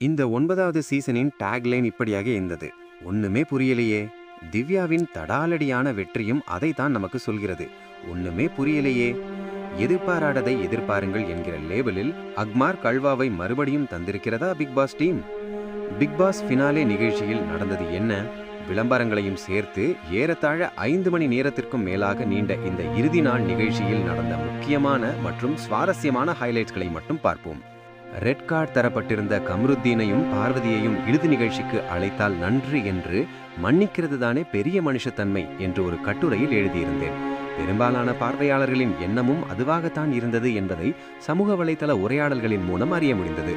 இந்த 9வது சீசனின் டேக்லைன் இப்படியாக இருந்தது. ஒண்ணுமே புரியலையே. திவ்யாவின் தடாலடியான வெற்றியும் அதை தான் நமக்கு சொல்கிறது. ஒண்ணுமே புரியலையே. எதிர்பாராததை எதிர்பாருங்கள் என்கிற லேபிளில் அக்மார் கல்வாவை மறுபடியும் தந்திருக்கிறதா Bigg Boss team? Bigg Boss finale நிகழ்ச்சியில் நடந்தது என்ன? விளம்பரங்களையும் சேர்த்து ஏறத்தாழ 5 மணி நேரத்திற்கும் மேலாக நீண்ட இந்த இறுதி நாள் நிகழ்ச்சியில் நடந்த முக்கியமான மற்றும் சுவாரஸ்யமான ஹைலைட்ஸ்களை மட்டும் பார்ப்போம். ரெட் கார்டு தரப்பட்டிருந்த கமருத்தீனையும் பார்வதியையும் இறுதி நிகழ்ச்சிக்கு அழைத்தால் நன்று என்று மன்னிக்கிறது தானே பெரிய மனுஷத்தன்மை என்று ஒரு கட்டுரையில் எழுதியிருந்தேன். பெரும்பாலான பார்வையாளர்களின் எண்ணமும் அதுவாகத்தான் இருந்தது என்பதை சமூக வலைதள உரையாடல்களின் மூலம் அறிய முடிந்தது.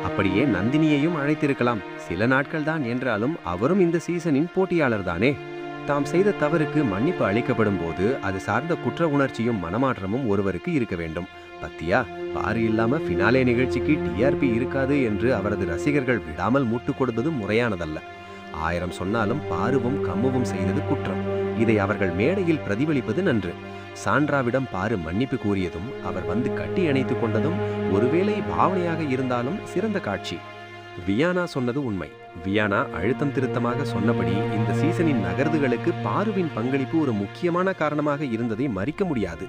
அப்படியே நந்தினியையும் அழைத்திருக்கலாம். சில நாட்கள் தான் என்றாலும் அவரும் இந்த சீசனின் போட்டியாளர் தானே. தாம் செய்த தவறுக்கு மன்னிப்பு அளிக்கப்படும் போது அது சார்ந்த குற்ற உணர்ச்சியும் மனமாற்றமும் ஒருவருக்கு இருக்க வேண்டும். பத்தியா, பாரு இல்லாம ஃபினாலே நிகழ்ச்சிக்கு டிஆர்பி இருக்காது என்று அவரது ரசிகர்கள் விடாமல் மூட்டு கொடுப்பது முறையானதல்ல. 1000 சொன்னாலும் பாருவும் கம்முவும் செய்தது குற்றம். இதை அவர்கள் மேடையில் பிரதிபலிப்பது நன்று. சாண்ட்ராவிடம் பாரு மன்னிப்பு கூறியதும் அவர் வந்து கட்டி அணைத்துக் கொண்டதும் ஒருவேளை பாவனையாக இருந்தாலும் சிறந்த காட்சி. வியானா சொன்னது உண்மை. வியானா அழுத்தம் திருத்தமாக சொன்னபடி இந்த சீசனின் நகர்வுகளுக்கு பாருவின் பங்களிப்பு ஒரு முக்கியமான காரணமாக இருந்ததை மறிக்க முடியாது.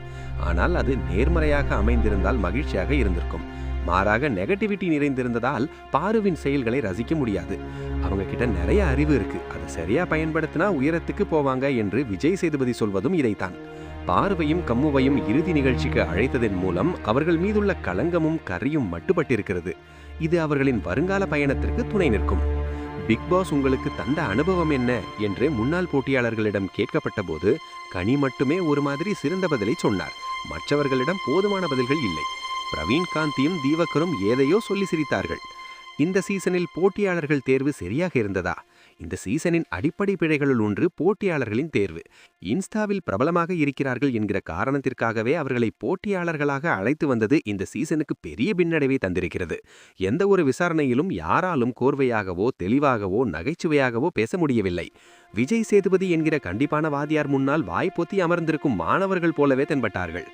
ஆனால் அது நேர்மறையாக அமைந்திருந்தால் மகிழ்ச்சியாக இருந்திருக்கும். மாறாக நெகட்டிவிட்டி நிறைந்திருந்ததால் பாருவின் செயல்களை ரசிக்க முடியாது. அவங்க கிட்ட நிறைய அறிவு இருக்கு, அதை சரியா பயன்படுத்தினா உயரத்துக்கு போவாங்க என்று விஜய் சேதுபதி சொல்வதும் இதைத்தான். பார்வையும் கம்முவையும் இறுதி நிகழ்ச்சிக்கு அழைத்ததன் மூலம் அவர்கள் மீதுள்ள களங்கமும் கரியும் மட்டுப்பட்டிருக்கிறது. இது அவர்களின் வருங்கால பயணத்திற்கு துணை நிற்கும். பிக் பாஸ் உங்களுக்கு தந்த அனுபவம் என்ன என்று முன்னாள் போட்டியாளர்களிடம் கேட்கப்பட்ட போது கனி மட்டுமே ஒரு மாதிரி சிறந்த பதிலை சொன்னார். மற்றவர்களிடம் போதுமான பதில்கள் இல்லை. பிரவீன் காந்தியும் தீவக்கரும் ஏதையோ சொல்லி சிரித்தார்கள். இந்த சீசனில் போட்டியாளர்கள் தேர்வு சரியாக இருந்ததா? இந்த சீசனின் அடிப்படை பிழைகளுள் ஒன்று போட்டியாளர்களின் தேர்வு. இன்ஸ்டாவில் பிரபலமாக இருக்கிறார்கள் என்கிற காரணத்திற்காகவே அவர்களை போட்டியாளர்களாக அழைத்து வந்தது இந்த சீசனுக்கு பெரிய பின்னடைவை தந்திருக்கிறது. எந்த ஒரு விசாரணையிலும் யாராலும் கோர்வையாகவோ தெளிவாகவோ நகைச்சுவையாகவோ பேச முடியவில்லை. விஜய் சேதுபதி என்கிற கண்டிப்பான வாதியார் முன்னால் வாய்ப்பொத்தி அமர்ந்திருக்கும் மாணவர்கள் போலவே தென்பட்டார்கள்.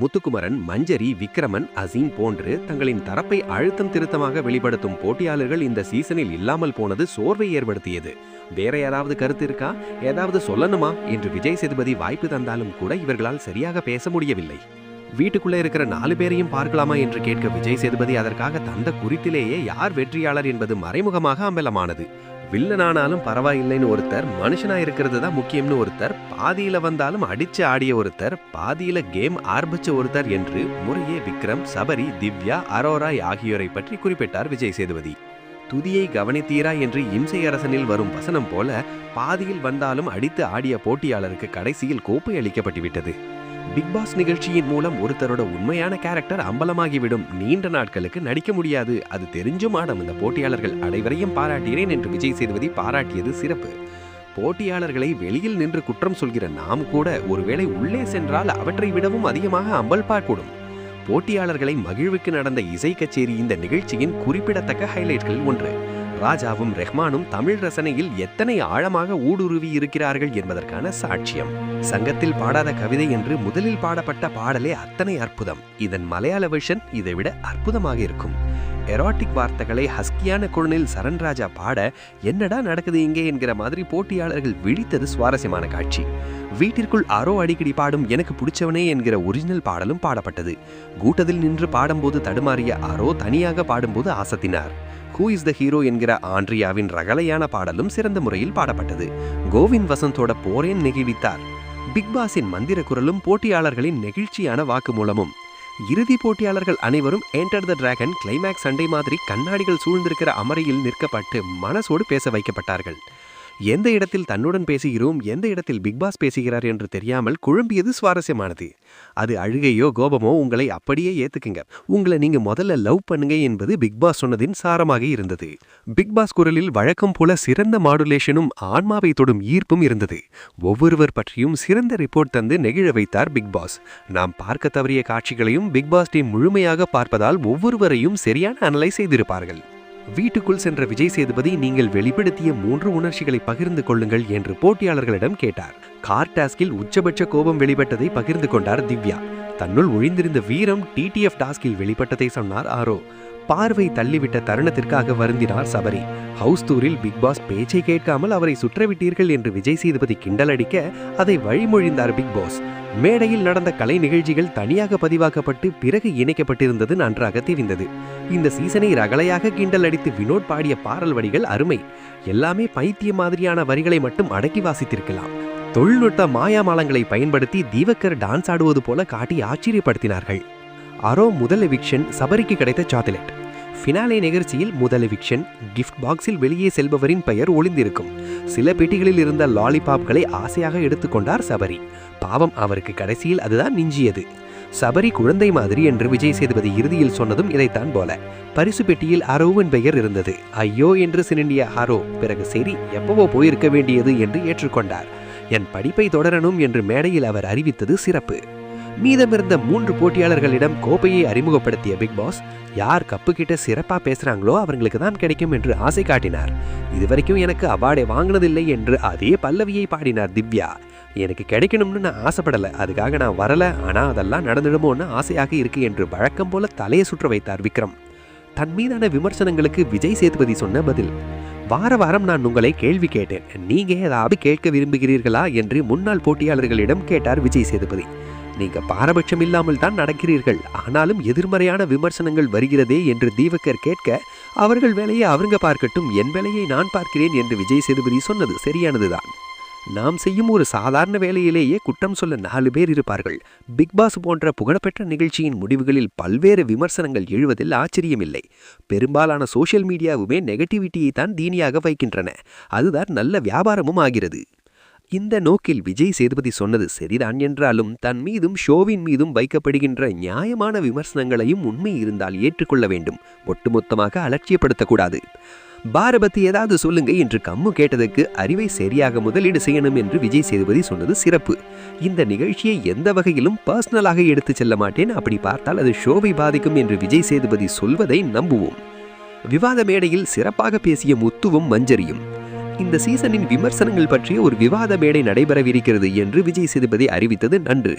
முத்துக்குமரன், மஞ்சரி, விக்ரமன், அசீம் போன்று தங்களின் தரப்பை அழுத்தம் திருத்தமாக வெளிப்படுத்தும் போட்டியாளர்கள் இந்த சீசனில் இல்லாமல் போனது சோர்வை ஏற்படுத்தியது. வேற யாராவது கருத்து இருக்கா, ஏதாவது சொல்லணுமா என்று விஜய் சேதுபதி வாய்ப்பு தந்தாலும் கூட இவர்களால் சரியாக பேச முடியவில்லை. வீட்டுக்குள்ளே இருக்கிற 4 பேரையும் பார்க்கலாமா என்று கேட்க விஜய் சேதுபதி அதற்காக தந்த குறித்திலேயே யார் வெற்றியாளர் என்பது மறைமுகமாக அம்பலமானது. வில்லனானாலும் பரவாயில்லைன்னு ஒருத்தர், மனுஷனா இருக்கிறது தான் முக்கியம்னு ஒருத்தர், பாதியில வந்தாலும் அடிச்சு ஆடிய ஒருத்தர், பாதியில கேம் ஆரம்பிச்ச ஒருத்தர் என்று முறையே விக்ரம், சபரி, திவ்யா, அரோரா ஆகியோரை பற்றி குறிப்பிட்டார் விஜய் சேதுபதி. துதியை கவனித்தீரா என்று இம்சை அரசனில் வரும் வசனம் போல பாதியில் வந்தாலும் அடித்து ஆடிய போட்டியாளருக்கு கடைசியில் கோப்பை அளிக்கப்பட்டுவிட்டது. பிக் பாஸ் நிகழ்ச்சியின் மூலம் ஒருத்தரோட உண்மையான கேரக்டர் அம்பலமாகிவிடும். நீண்ட நாட்களுக்கு நடிக்க முடியாது. அது தெரிஞ்சும் ஆடும் இந்த போட்டியாளர்கள் அனைவரையும் பாராட்டுகிறேன் என்று விஜய் சேதுபதி பாராட்டியது சிறப்பு. போட்டியாளர்களை வெளியில் நின்று குற்றம் சொல்கிற நாம் கூட ஒருவேளை உள்ளே சென்றால் அவற்றை விடவும் அதிகமாக அம்பல்பார்க்கூடும். போட்டியாளர்களை மகிழ்வுக்கு நடந்த இசை கச்சேரி இந்த நிகழ்ச்சியின் குறிப்பிடத்தக்க ஹைலைட்களில் ஒன்று. ராஜாவும் ரெஹ்மானும் தமிழ் ரசனையில் எத்தனை ஆழமாக ஊடுருவி இருக்கிறார்கள் என்பதற்கான சாட்சியம். சங்கத்தில் பாடாத கவிதை என்று முதலில் பாடப்பட்ட பாடலே அத்தனை அற்புதம். இதன் மலையாள வெர்ஷன் இதை விட அற்புதமாக இருக்கும். எரோட்டிக் வார்த்தைகளை ஹஸ்கியான குரலில் சரண்ராஜா பாட என்னடா நடக்குது இங்கே என்கிற மாதிரி போட்டியாளர்கள் விழித்தது சுவாரஸ்யமான காட்சி. வீட்டிற்குள் அரோ அடிக்கடி பாடும் எனக்கு பிடிச்சவனே என்கிற ஒரிஜினல் பாடலும் பாடப்பட்டது. கூட்டத்தில் நின்று பாடும்போது தடுமாறிய அரோ தனியாக பாடும்போது ஆசத்தினார். ஹூ இஸ் த ஹீரோ என்கிற ஆண்ட்ரியாவின் ரகலையான பாடலும் சிறந்த முறையில் பாடப்பட்டது. கோவிந்த் வசந்தோட போரேன் நெகிழித்தார். பிக் பாஸின் மந்திர குரலும் போட்டியாளர்களின் நெகிழ்ச்சியான வாக்குமூலமும். இறுதி போட்டியாளர்கள் அனைவரும் என்டர் த டிராகன் கிளைமேக்ஸ் சண்டை மாதிரி கண்ணாடிகள் சூழ்ந்திருக்கிற அமரையில் நிற்கப்பட்டு மனசோடு பேச வைக்கப்பட்டார்கள். எந்த இடத்தில் தன்னுடன் பேசுகிறோம், எந்த இடத்தில் பிக் பாஸ் பேசுகிறார் என்று தெரியாமல் குழம்பியது சுவாரஸ்யமானது. அது அழுகையோ கோபமோ உங்களை அப்படியே ஏத்துக்குங்க, உங்களை நீங்க முதல்ல லவ் பண்ணுங்க என்பது பிக் பாஸ் சொன்னதின் சாரமாக இருந்தது. பிக் பாஸ் குரலில் வழக்கம் போல சிறந்த மாடுலேஷனும் ஆன்மாவை தொடும் ஈர்ப்பும் இருந்தது. ஒவ்வொருவர் பற்றியும் சிறந்த ரிப்போர்ட் தந்து நெகிழ வைத்தார் பிக் பாஸ். நாம் பார்க்க தவறிய காட்சிகளையும் பிக் பாஸ் டீம் முழுமையாக பார்ப்பதால் ஒவ்வொருவரையும் சரியான அனலைஸ் செய்திருப்பார்கள். வீட்டுக்குள் சென்ற விஜய் சேதுபதி நீங்கள் வெளிப்படுத்திய 3 உணர்ச்சிகளை பகிர்ந்து கொள்ளுங்கள் என்று போட்டியாளர்களிடம் கேட்டார். கார் டாஸ்கில் உச்சபட்ச கோபம் வெளிப்பட்டதை பகிர்ந்து கொண்டார் திவ்யா. தன்னுள் ஒழிந்திருந்த வீரம் டிடிஎஃப் டாஸ்கில் வெளிப்பட்டதை சொன்னார் ஆரோ. பார்வை தள்ளிவிட்ட தருணத்திற்காக வருந்தினார் சபரி. ஹவுஸ் டூரில் பிக் பாஸ் பேச்சை கேட்காமல் அவரை சுற்றவிட்டீர்கள் என்று விஜய் சேதுபதி கிண்டல் அடிக்க அதை வழிமொழிந்தார் பிக் பாஸ். மேடையில் நடந்த கலை நிகழ்ச்சிகள் தனியாக பதிவாக்கப்பட்டு பிறகு இணைக்கப்பட்டிருந்தது நன்றாக தெரிந்தது. இந்த சீசனை ரகளையாக கிண்டல் அடித்து வினோத் பாடிய பாடல் வரிகள் அருமை. எல்லாமே பைத்திய மாதிரியான வரிகளை மட்டும் அடக்கி வாசித்திருக்கலாம். தொழில்நுட்ப மாயாமாலங்களை பயன்படுத்தி தீவக்கர் டான்ஸ் ஆடுவது போல காட்டி ஆச்சரியப்படுத்தினார்கள். அரோ முதல் எவிக்ஷன், சபரிக்கு கிடைத்த சாக்லேட். ஃபினாலே நிகழ்ச்சியில் முதல் எவிக்ஷன், கிஃப்ட் பாக்ஸில் வெளியே செல்பவரின் பெயர் ஒளிந்திருக்கும். சில பெட்டிகளில் இருந்த லாலிபாப்களை ஆசையாக எடுத்துக்கொண்டார் சபரி. பாவம், அவருக்கு கடைசியில் அதுதான் மிஞ்சியது. சபரி குழந்தை மாதிரி என்று விஜய் சேதுபதி இறுதியில் சொன்னதும் இதைத்தான் போல. பரிசு பெட்டியில் அரோவின் பெயர் இருந்தது. ஐயோ என்று சினிண்டிய அரோ பிறகு சரி, எப்பவோ போயிருக்க வேண்டியது என்று ஏற்றுக்கொண்டார். என் படிப்பை தொடரணும் என்று மேடையில் அவர் அறிவித்தது சிறப்பு. மீதமிருந்த 3 போட்டியாளர்களிடம் கோப்பையை அறிமுகப்படுத்திய பிக் பாஸ், யார் கப்பு கிட்ட சிறப்பா பேசுறாங்களோ அவங்களுக்கு தான் கிடைக்கும் என்று ஆசை காட்டினார். இதுவரைக்கும் எனக்கு அவார்டை வாங்கினதில்லை என்று அதே பல்லவியை பாடினார் திவ்யா. எனக்கு கிடைக்கணும்னு நான் ஆசைப்படலை, அதுக்காக நான் வரல, ஆனா அதெல்லாம் நடந்துடுமோன்னு ஆசையாக இருக்கு என்று வழக்கம் போல தலையை சுற்ற வைத்தார் விக்ரம். தன் மீதான விமர்சனங்களுக்கு விஜய் சேதுபதி சொன்ன பதில்: வார வாரம் நான் உங்களை கேள்வி கேட்டேன், நீங்க ஏதாவது கேட்க விரும்புகிறீர்களா என்று முன்னாள் போட்டியாளர்களிடம் கேட்டார் விஜய் சேதுபதி. நீங்க பாரபட்சம் இல்லாமல் தான் நடக்கிறீர்கள், ஆனாலும் எதிர்மறையான விமர்சனங்கள் வருகிறதே என்று தீவக்கர் கேட்க, அவர்கள் வேலையை அவங்க பார்க்கட்டும், என் வேலையை நான் பார்க்கிறேன் என்று விஜய் சேதுபதி சொன்னது சரியானதுதான். நாம் செய்யும் ஒரு சாதாரண வேலையிலேயே குற்றம் சொல்ல 4 பேர் இருப்பார்கள். பிக் பாஸ் போன்ற புகழப்பெற்ற நிகழ்ச்சியின் முடிவுகளில் பல்வேறு விமர்சனங்கள் எழுவதில் ஆச்சரியமில்லை. பெரும்பாலான சோஷியல் மீடியாவுமே நெகட்டிவிட்டியை தான் தீனியாக வைக்கின்றன. அதுதான் நல்ல வியாபாரமும் ஆகிறது. இந்த நோக்கில் விஜய் சேதுபதி சொன்னது சரிதான் என்றாலும் தன் மீதும் ஷோவின் மீதும் வைக்கப்படுகின்ற நியாயமான விமர்சனங்களையும் உண்மை இருந்தால் ஏற்றுக்கொள்ள வேண்டும். ஒட்டுமொத்தமாக அலட்சியப்படுத்தக்கூடாது. பாரபத்தி ஏதாவது சொல்லுங்க என்று கம்மு கேட்டதுக்கு அறிவை சரியாக முதலீடு செய்யணும் என்று விஜய் சேதுபதி சொன்னது சிறப்பு. இந்த நிகழ்ச்சியை எந்த வகையிலும் பர்சனலாக எடுத்து செல்ல மாட்டேன், அப்படி பார்த்தால் அது ஷோவை பாதிக்கும் என்று விஜய் சேதுபதி சொல்வதை நம்புவோம். விவாத மேடையில் சிறப்பாக பேசிய முத்துவும் மஞ்சரியும். இந்த சீசனின் விமர்சனங்கள் பற்றிய ஒரு விவாத மேடை நடைபெறவிருக்கிறது என்று விஜய் சேதுபதி அறிவித்தது நன்று.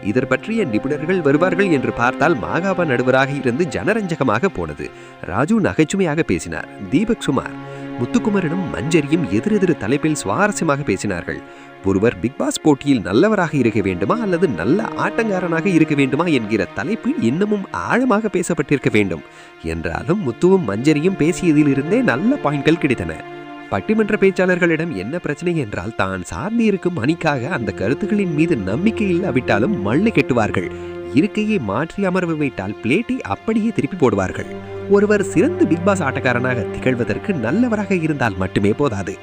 இதர் பற்றிய நிபுணர்கள் வருவார்கள் என்று பார்த்தால் மாகாபா நடுவராக இருந்து ஜனரஞ்சகமாக போனது. ராஜு நகைச்சுமையாக பேசினார். தீபக் சுமார், முத்துக்குமரனும் மஞ்சரியும் எதிரெதிர் தலைப்பில் சுவாரஸ்யமாக பேசினார்கள். ஒருவர் பிக் பாஸ் போட்டியில் நல்லவராக இருக்க வேண்டுமா அல்லது நல்ல ஆட்டங்காரனாக இருக்க வேண்டுமா என்கிற தலைப்பு இன்னமும் ஆழமாக பேசப்பட்டிருக்க வேண்டும். என்றாலும் முத்துவும் மஞ்சரியும் பேசியதிலிருந்தே நல்ல பாயிண்ட்கள் கிடைத்தன. பட்டிமன்ற பேச்சாளர்களிடம் என்ன பிரச்சனை என்றால், தான் சார்ந்து இருக்கும் அணிக்காக அந்த கருத்துக்களின் மீது நம்பிக்கை இல்லாவிட்டாலும் மண்ணு கெட்டுவார்கள். இருக்கையை மாற்றி அமர்வு வைத்தால் பிளேட்டை அப்படியே திருப்பி போடுவார்கள். ஒருவர் சிறந்த பிக் பாஸ் ஆட்டக்காரனாக திகழ்வதற்கு நல்லவராக இருந்தால் மட்டுமே போதாது.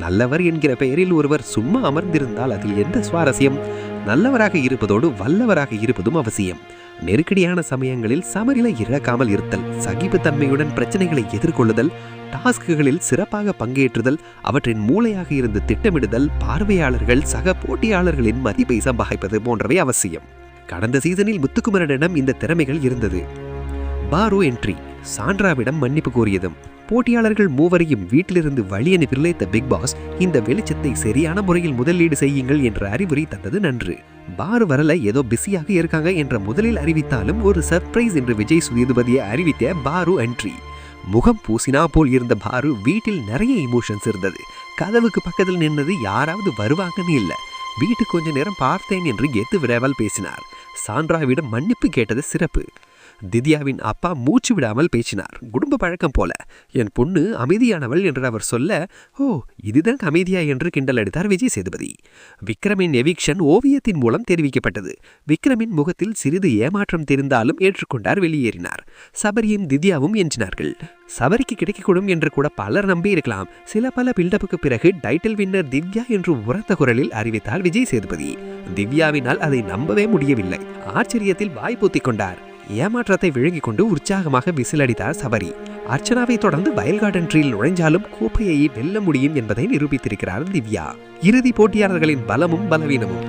நல்லவர் என்கிற பெயரில் ஒருவர் சும்மா அமர்ந்திருந்தால் அதில் எந்த சுவாரஸ்யம்? நல்லவராக இருப்பதோடு வல்லவராக இருப்பதும் அவசியம். நெருக்கடியான சமயங்களில் சமநிலை இழக்காமல் இருத்தல், சகிப்புத்தன்மையுடன் பிரச்சனைகளை எதிர்கொள்ளுதல், டாஸ்குகளில் சிறப்பாக பங்கேற்றுதல், அவற்றின் மூளையாக இருந்து திட்டமிடுதல், பார்வையாளர்கள் சக போட்டியாளர்களின் மதிப்பை சம்பாதிப்பது போன்றவை அவசியம். கடந்த சீசனில் முத்துக்குமரனிடம் இந்த திறமைகள் இருந்தது. பாரு என்ட்ரி, சாண்ட்ராவிடம் மன்னிப்பு கோரியதும், போட்டியாளர்கள் மூவரையும் வீட்டிலிருந்து வழி அனுப்பி விளைத்த பிக் பாஸ் இந்த வெளிச்சத்தை சரியான முறையில் முதலீடு செய்யுங்கள் என்ற அறிவுரை தந்தது நன்று. பாரு வரல, ஏதோ பிஸியாக இருக்காங்க என்ற முதலில் அறிவித்தாலும் ஒரு சர்ப்ரைஸ் என்று விஜய் சேதுபதியை அறிவித்த பாரு என்ட்ரி. முகம் பூசினா போல் இருந்த பாரு வீட்டில் நிறைய இமோஷன்ஸ் இருந்தது. கதவுக்கு பக்கத்தில் நின்னது யாராவது வருவாங்கன்னு இல்லை. வீட்டுக்கு கொஞ்ச நேரம் பார்த்தேன் என்று எத்து விடாமல் பேசினார். சாண்ட்ராவிடம் மன்னிப்பு கேட்டது சிறப்பு. திவ்யாவின் அப்பா மூச்சு விடாமல் பேசினார். குடும்ப பழக்கம் போல. என் பொண்ணு அமைதியானவள் என்று அவர் சொல்ல, ஓ இதுதான் அமைதியா என்று கிண்டல் அடித்தார் விஜய் சேதுபதி. விக்ரமின் எவிக்ஷன் ஓவியத்தின் மூலம் தெரிவிக்கப்பட்டது. விக்ரமின் முகத்தில் சிறிது ஏமாற்றம் தெரிந்தாலும் ஏற்றுக்கொண்டார், வெளியேறினார். சபரியும் திவ்யாவும் எஞ்சினார்கள். சபரிக்கு கிடைக்கக்கூடும் என்று கூட பலர் நம்பி இருக்கலாம். சில பல பில்டப்புக்கு பிறகு டைட்டில் வின்னர் திவ்யா என்று உரத்த குரலில் அறிவித்தார் விஜய் சேதுபதி. திவ்யாவினால் அதை நம்பவே முடியவில்லை. ஆச்சரியத்தில் வாய் பூத்திக் கொண்டார். ஏமாற்றத்தை விழுங்கிக் கொண்டு உற்சாகமாக விசிலடித்தார் சபரி. அர்ச்சனாவை தொடர்ந்து வயல் கார்டன் ட்ரீல் நுழைஞ்சாலும் கோப்பையை வெல்ல முடியும் என்பதை நிரூபித்திருக்கிறார் திவ்யா. இறுதி போட்டியாளர்களின் பலமும் பலவீனமும்.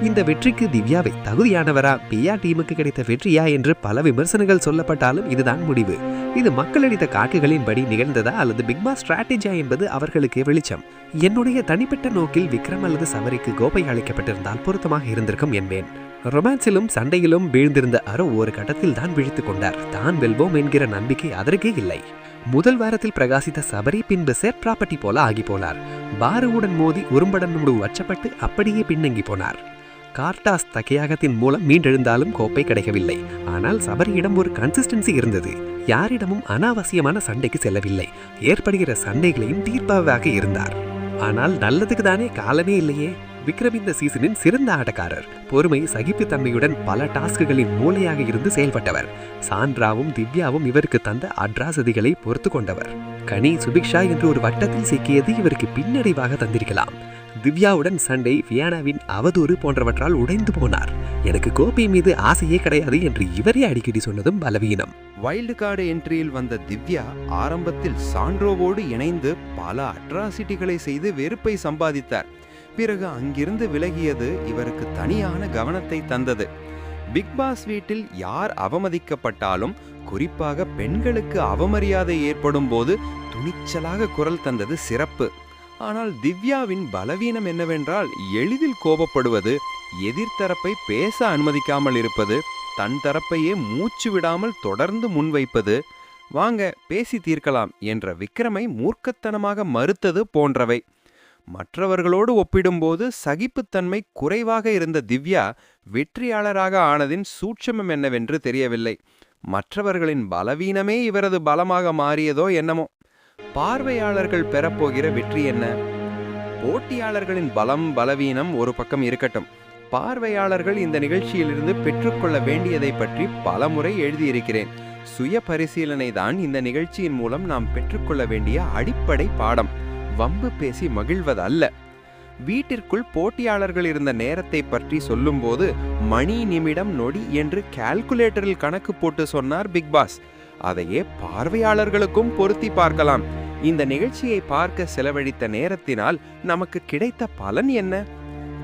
இந்த வெற்றிக்கு திவ்யாவை தகுதியானவரா, பியா டீமுக்கு கிடைத்த வெற்றியா என்று பல விமர்சனங்கள் சொல்லப்பட்டாலும் இதுதான் முடிவு. இது மக்களளித்த காட்டுகளின்படி நிகழ்ந்ததா அல்லது பிக் பாஸ் ஸ்ட்ராட்டஜியா என்பது அவர்களுக்கு வெளிச்சம். என்னுடைய தனிப்பட்ட நோக்கில் விக்ரம் அல்லது சபரிக்கு கோப்பை அளிக்கப்பட்டிருந்தால் பொருத்தமாக இருந்திருக்கும் என்பேன். ரொமான்ஸிலும் சண்டையிலும் வீழ்ந்திருந்த அரோ ஒரு கட்டத்தில் தான் விழித்துக் கொண்டார். தான் வெல்வோம் என்கிற நம்பிக்கை அதற்கே இல்லை. முதல் வாரத்தில் பிரகாசித்த சபரி பின்பு செட் ப்ராப்பர்ட்டி போல ஆகி போனார். பாருவுடன் மோதி உரும்படனோடு வச்சப்பட்டு அப்படியே பின்னங்கி போனார். கார்டாஸ் தகையாகத்தின் மூலம் மீண்டெழுந்தாலும் கோப்பை கிடைக்கவில்லை. ஆனால் சபரியிடம் ஒரு கன்சிஸ்டன்சி இருந்தது. யாரிடமும் அனாவசியமான சண்டைக்கு செல்லவில்லை. ஏற்படுகிற சண்டைகளையும் தீர்ப்பாக இருந்தார். ஆனால் நல்லதுக்கு தானே காலமே இல்லையே. விக்ரம் இந்த சீசனின் சிறந்த ஆட்டக்காரர். பொறுமை, சகிப்புத்தன்மையுடன் பல டாஸ்குகளின் மூளையாக இருந்து செயல்பட்டவர். சாண்ட்ராவும் திவ்யாவும் இவருக்கு தந்த அட்ராசதிகளை பொறுத்து கொண்டவர். கனி, சுபிக்ஷா என்று ஒரு வட்டத்தில் சிக்கியது இவருக்கு பின்னடைவாக தந்திருக்கலாம். திவ்யாவுடன் சண்டை, வியானாவின் அவதூறு போன்றவற்றால் உடைந்து போனார். எனக்கு கோப்பை மீது ஆசையே கிடையாது என்று இவரே அடிக்கடி சொன்னதும் பலவீனம். வைல்டு கார்டு என்ட்ரியில் வந்த திவ்யா ஆரம்பத்தில் சாண்ட்ரோவோடு இணைந்து பல அட்ராசிட்டிகளை செய்து வெறுப்பை சம்பாதித்தார். பிறகு அங்கிருந்து விலகியது இவருக்கு தனியான கவனத்தை தந்தது. பிக் பாஸ் வீட்டில் யார் அவமதிக்கப்பட்டாலும், குறிப்பாக பெண்களுக்கு அவமரியாதை ஏற்படும் போது துணிச்சலாக குரல் தந்தது சிறப்பு. ஆனால் திவ்யாவின் பலவீனம் என்னவென்றால் எளிதில் கோபப்படுவது, எதிர்த்தரப்பை பேச அனுமதிக்காமல் இருப்பது, தன் தரப்பையே மூச்சு விடாமல் தொடர்ந்து முன்வைப்பது, வாங்க பேசி தீர்க்கலாம் என்ற விக்ரமை மூர்க்கத்தனமாக மறுத்தது போன்றவை. மற்றவர்களோடு ஒப்பிடும்போது சகிப்புத்தன்மை குறைவாக இருந்த திவ்யா வெற்றியாளராக ஆனதின் சூட்சமம் என்னவென்று தெரியவில்லை. மற்றவர்களின் பலவீனமே இவரது பலமாக மாறியதோ என்னமோ. பார்வையாளர்கள் பெறப்போகிற வெற்றி என்ன? போட்டியாளர்களின் பலம் பலவீனம் ஒரு பக்கம் இருக்கட்டும். பார்வையாளர்கள் இந்த நிகழ்ச்சியிலிருந்து பெற்றுக்கொள்ள வேண்டியதை பற்றி பலமுறை எழுதியிருக்கிறேன். சுய பரிசீலனை தான் இந்த நிகழ்ச்சியின் மூலம் நாம் பெற்றுக்கொள்ள வேண்டிய அடிப்படை பாடம். வம்பு பேசி மகிழ்வதல்ல. வீட்டிற்குள் போட்டியாளர்கள் இருந்த நேரத்தை பற்றி சொல்லும்போது மணி, நிமிடம், நொடி என்று கால்குலேட்டரில் கணக்கு போட்டு சொன்னார் பிக் பாஸ். அதையே பார்வையாளர்களுக்கும் பொருத்தி பார்க்கலாம். இந்த நிகழ்ச்சியை பார்க்க செலவழித்த நேரத்தினால் நமக்கு கிடைத்த பலன் என்ன?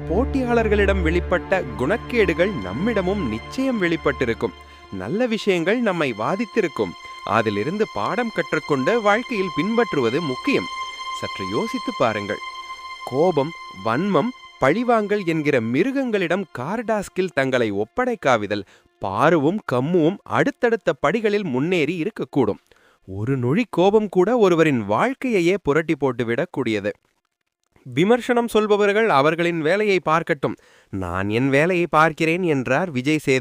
போட்டியாளர்களிடம் வெளிப்பட்ட குணக்கேடுகள் நம்மிடமும் நிச்சயம் வெளிப்பட்டிருக்கும். நல்ல விஷயங்கள் நம்மை வாதித்திருக்கும். அதிலிருந்து பாடம் கற்றுக்கொண்டு வாழ்க்கையில் பின்பற்றுவது முக்கியம். சற்று யோசித்து பாருங்கள். கோபம், வன்மம், பழிவாங்கல் என்கிற மிருகங்களிடம் கார்டாஸ்கில் தங்களை ஒப்படைக்காவிதல், பாருவும் கம்முவும் அடுத்தடுத்த படிகளில் முன்னேறி இருக்கக்கூடும். ஒரு நொழி கோபம் கூட ஒருவரின் வாழ்க்கையையே புரட்டி போட்டு விடக்கூடியது. விமர்சனம் சொல்பவர்கள் அவர்களின் வேலையை பார்க்கட்டும், நான் என் வேலையை பார்க்கிறேன் என்றார் விஜய் சேது.